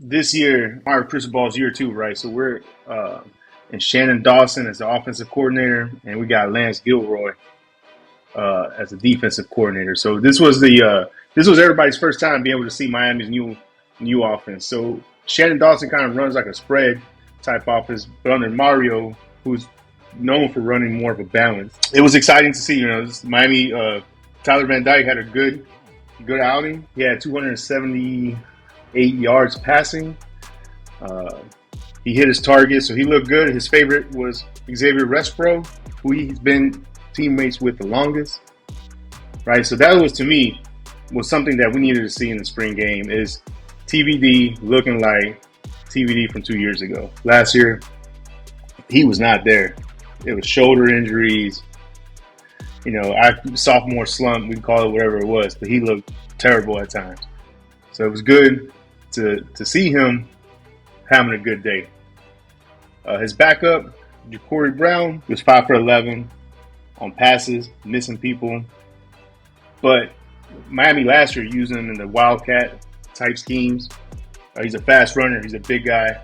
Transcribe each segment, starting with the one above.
this year, Mario Cristobal's year too, right? So we're and Shannon Dawson as the offensive coordinator, and we got Lance Gilroy as the defensive coordinator. So this was everybody's first time being able to see Miami's new offense. So Shannon Dawson kind of runs like a spread type offense, but under Mario, who's known for running more of a balance, it was exciting to see. Miami. Tyler Van Dyke had a good outing. He had 278 yards passing. He hit his target, so he looked good. His favorite was Xavier Respro, who he's been teammates with the longest. Right, so that was, to me, was something that we needed to see in the spring game, is TVD looking like TVD from 2 years ago. Last year, he was not there. It was shoulder injuries. Sophomore slump, we can call it whatever it was, but he looked terrible at times. So it was good to see him having a good day. His backup, Ja'Cory Brown, was 5 for 11 on passes, missing people. But Miami last year used him in the Wildcat type schemes. He's a fast runner. He's a big guy.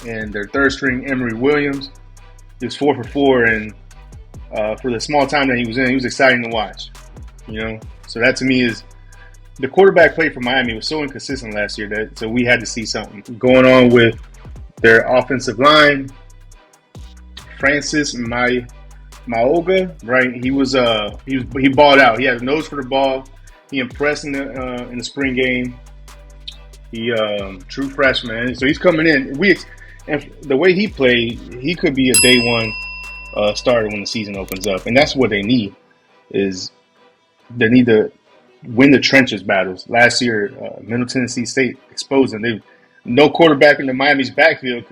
And their third string, Emory Williams, he was 4 for 4. And for the small time that he was in, he was exciting to watch. So that to me is the quarterback play for Miami was so inconsistent last year so we had to see something going on with their offensive line. Francis Maoga, right? He balled out. He had a nose for the ball. He impressed in the spring game. He true freshman, so he's coming in. And the way he played, he could be a day one starter when the season opens up, and that's what they need. Is they need to win the trenches battles. Last year, Middle Tennessee State exposed them. No quarterback in the Miami's backfield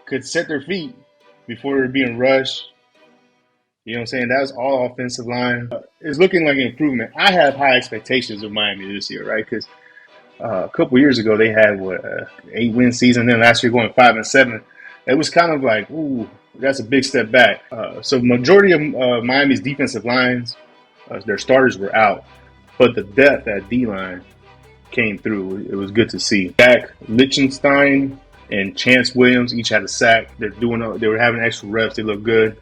could set their feet before they were being rushed. You know what I'm saying? That was all offensive line. It's looking like an improvement. I have high expectations of Miami this year, right? Because a couple years ago they had 8-win season. Then last year going 5-7. It was kind of like, ooh, that's a big step back. So majority of Miami's defensive lines, their starters were out, but the depth at D-line came through. It was good to see. Jack Lichtenstein and Chance Williams each had a sack. They were having extra reps. They looked good.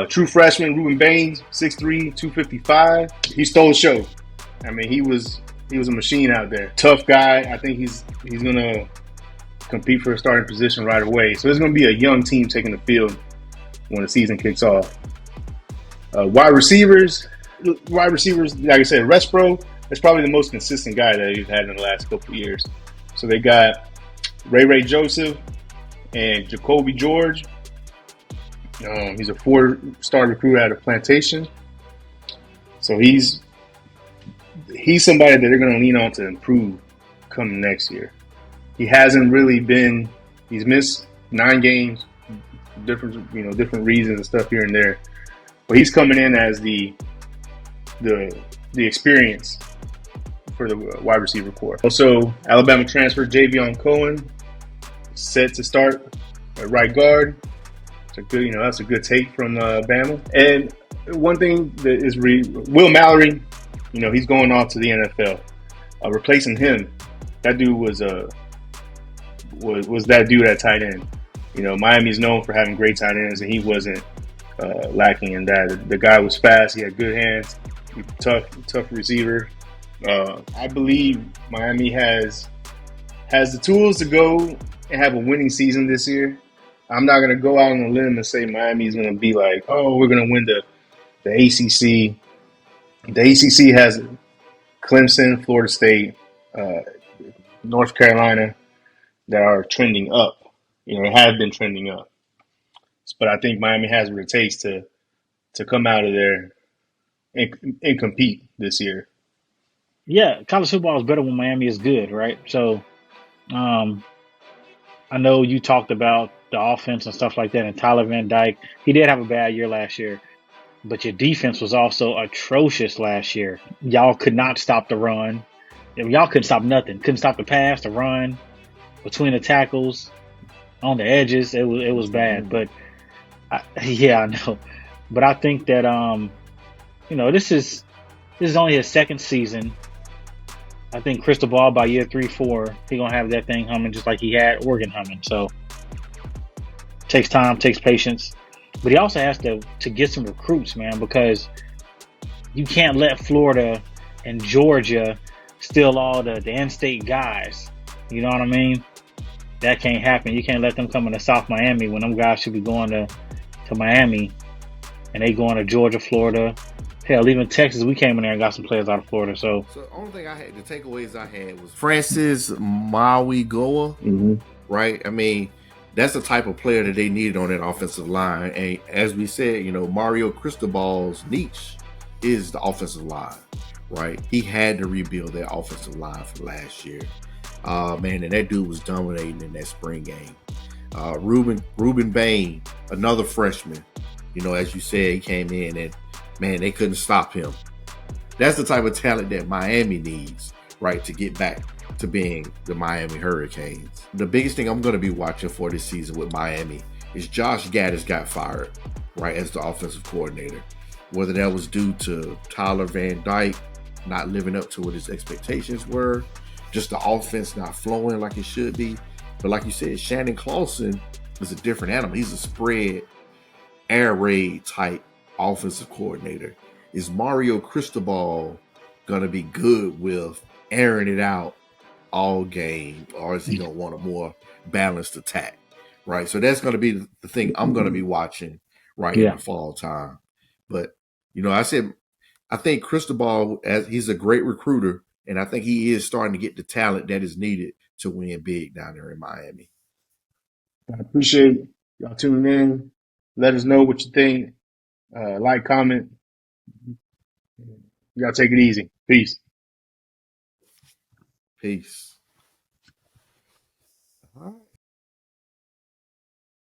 True freshman Ruben Baines, 6'3", 255. He stole the show. I mean, he was a machine out there. Tough guy. I think he's gonna compete for a starting position right away. So it's gonna be a young team taking the field when the season kicks off. Wide receivers, like I said, Respro is probably the most consistent guy that he's had in the last couple of years. So they got Ray Joseph and Jacoby George. He's a 4-star recruit out of Plantation. So he's somebody that they're going to lean on to improve come next year. He hasn't really been. He's missed 9 games, different reasons and stuff here and there. But he's coming in as the experience for the wide receiver corps. Also, Alabama transfer Javion Cohen set to start at right guard. That's a good take from Bama. And one thing that is Will Mallory, he's going off to the NFL. Replacing him, that dude was that dude at tight end. Miami's known for having great tight ends, and he wasn't lacking in that. The guy was fast. He had good hands. Tough receiver. I believe Miami has the tools to go and have a winning season this year. I'm not going to go out on a limb and say Miami is going to be like, oh, we're going to win the ACC. The ACC has Clemson, Florida State, North Carolina that are trending up. Have been trending up. But I think Miami has what it takes to come out of there and compete this year. Yeah, college football is better when Miami is good, right? So I know you talked about the offense and stuff like that, and Tyler Van Dyke, he did have a bad year last year, but your defense was also atrocious last year. Y'all could not stop the run. Y'all couldn't stop nothing. Couldn't stop the pass, the run, between the tackles, on the edges. It was bad. But I know. But I think that this is only his second season. I think Cristobal by year 3, 4, he gonna have that thing humming just like he had Oregon humming. So takes time, takes patience, but he also has to get some recruits, man, because you can't let Florida and Georgia steal all the in-state guys. You know what I mean? That can't happen. You can't let them come into South Miami when them guys should be going to Miami, and they going to Georgia, Florida. Hell, even Texas, we came in there and got some players out of Florida. So So the only thing I had, the takeaways I had was Francis Maui Goa, Mm-hmm. right? I mean, that's the type of player that they needed on that offensive line. And as we said, Mario Cristobal's niche is the offensive line, right? He had to rebuild that offensive line from last year. Man, and that dude was dominating in that spring game. Ruben Bain, another freshman. As you said, he came in and man, they couldn't stop him. That's the type of talent that Miami needs, right, to get back to being the Miami Hurricanes. The biggest thing I'm going to be watching for this season with Miami is Josh Gaddis got fired, right, as the offensive coordinator. Whether that was due to Tyler Van Dyke not living up to what his expectations were, just the offense not flowing like it should be. But like you said, Shannon Clausen is a different animal. He's a spread, air raid type offensive coordinator. Is Mario Cristobal going to be good with airing it out all game, or is he going to want a more balanced attack? Right. So that's going to be the thing I'm going to be watching right in yeah, the fall time. But, I think Cristobal, as he's a great recruiter, and I think he is starting to get the talent that is needed to win big down there in Miami. I appreciate y'all tuning in. Let us know what you think. Like, comment. Y'all take it easy. Peace. Peace. All right.